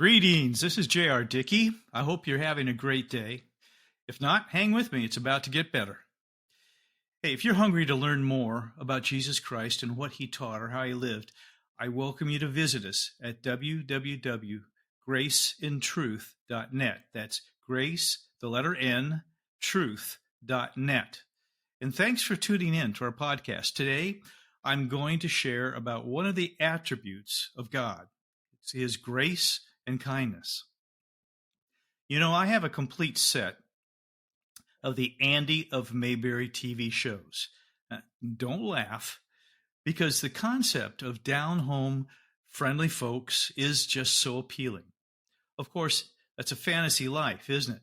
Greetings. This is J.R. Dickey. I hope you're having a great day. If not, hang with me. It's about to get better. Hey, if you're hungry to learn more about Jesus Christ and what he taught or how he lived, I welcome you to visit us at www.graceintruth.net. That's grace, the letter N, truth.net. And thanks for tuning in to our podcast. Today, I'm going to share about one of the attributes of God. It's his grace and kindness. You know, I have a complete set of the Andy of Mayberry TV shows. Don't laugh, because the concept of down-home, friendly folks is just so appealing. Of course, that's a fantasy life, isn't it?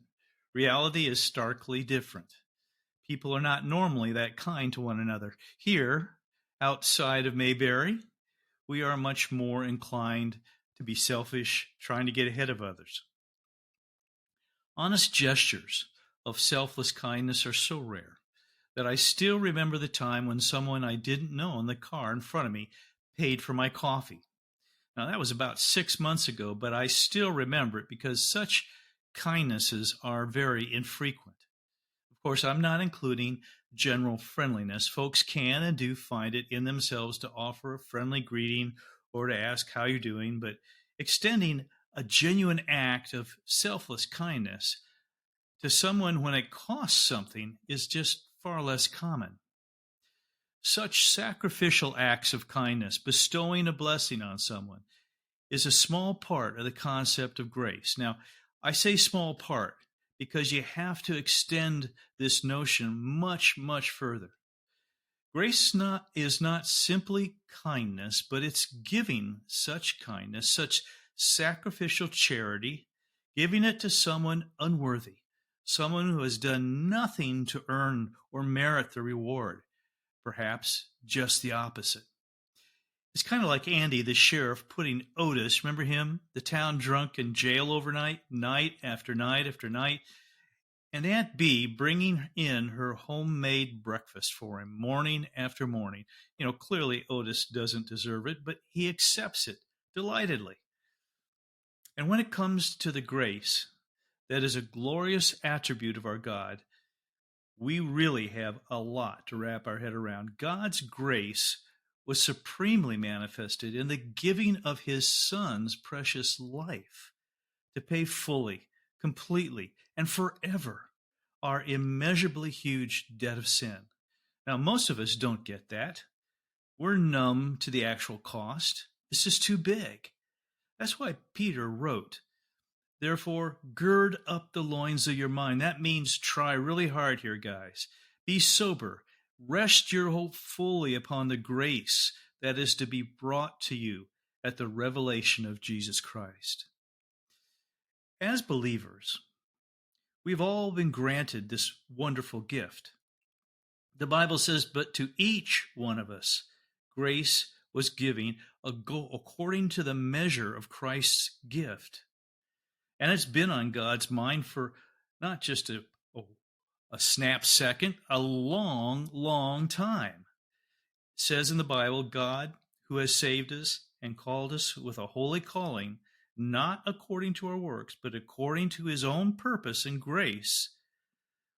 Reality is starkly different. People are not normally that kind to one another. Here, outside of Mayberry, we are much more inclined to be selfish, trying to get ahead of others. Honest gestures of selfless kindness are so rare that I still remember the time when someone I didn't know in the car in front of me paid for my coffee. Now, that was about 6 months ago, but I still remember it because such kindnesses are very infrequent. Of course, I'm not including general friendliness. Folks can and do find it in themselves to offer a friendly greeting or to ask how you're doing, but extending a genuine act of selfless kindness to someone when it costs something is just far less common. Such sacrificial acts of kindness, bestowing a blessing on someone, is a small part of the concept of grace. Now, I say small part because you have to extend this notion much, much further. Grace is not simply kindness, but it's giving such kindness, such sacrificial charity, giving it to someone unworthy, someone who has done nothing to earn or merit the reward, perhaps just the opposite. It's kind of like Andy, the sheriff, putting Otis, remember him, the town drunk, in jail overnight, night after night after night, and Aunt Bee bringing in her homemade breakfast for him morning after morning. You know, clearly Otis doesn't deserve it, but he accepts it delightedly. And when it comes to the grace that is a glorious attribute of our God, we really have a lot to wrap our head around. God's grace was supremely manifested in the giving of his Son's precious life to pay fully, completely, and forever our immeasurably huge debt of sin. Now, most of us don't get that. We're numb to the actual cost. This is too big. That's why Peter wrote, "Therefore, gird up the loins of your mind." That means try really hard here, guys. Be sober. Rest your hope fully upon the grace that is to be brought to you at the revelation of Jesus Christ. As believers, we've all been granted this wonderful gift. The Bible says, "But to each one of us, grace was given according to the measure of Christ's gift." And it's been on God's mind for not just a snap second, a long, long time. It says in the Bible, God, who has saved us and called us with a holy calling, not according to our works, but according to his own purpose and grace,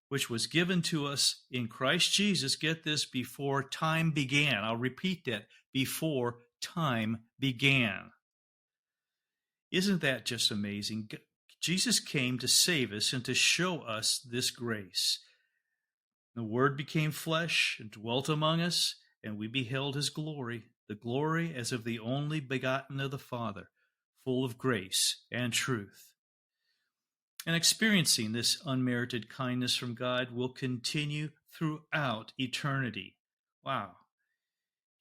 which was given to us in Christ Jesus, get this, before time began. I'll repeat that, before time began. Isn't that just amazing? Jesus came to save us and to show us this grace. The Word became flesh and dwelt among us, and we beheld his glory, the glory as of the only begotten of the Father, full of grace and truth. And experiencing this unmerited kindness from God will continue throughout eternity. Wow.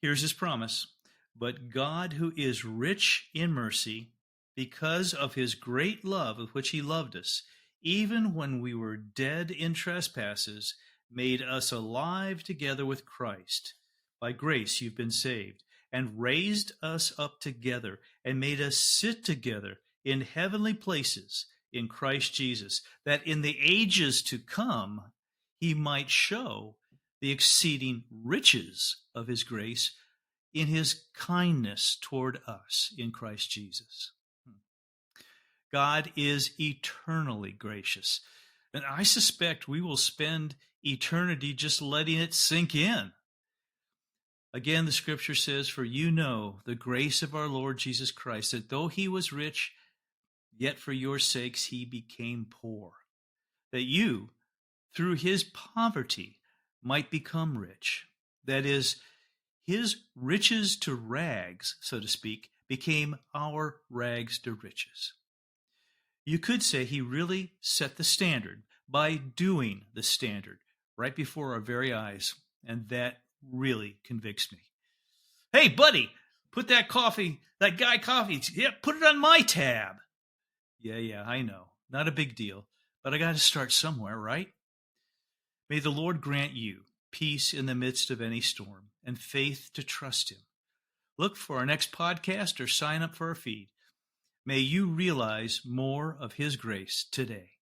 Here's his promise. "But God, who is rich in mercy, because of his great love with which he loved us, even when we were dead in trespasses, made us alive together with Christ. By grace you've been saved, and raised us up together, and made us sit together in heavenly places in Christ Jesus, that in the ages to come he might show the exceeding riches of his grace in his kindness toward us in Christ Jesus." God is eternally gracious. And I suspect we will spend eternity just letting it sink in. Again, the scripture says, "For you know the grace of our Lord Jesus Christ, that though he was rich, yet for your sakes he became poor, that you, through his poverty, might become rich." That is, his riches to rags, so to speak, became our rags to riches. You could say he really set the standard by doing the standard right before our very eyes, and that really convicts me. "Hey, buddy, put that guy coffee, yeah, put it on my tab." Yeah, I know. Not a big deal, but I got to start somewhere, right? May the Lord grant you peace in the midst of any storm and faith to trust him. Look for our next podcast or sign up for our feed. May you realize more of his grace today.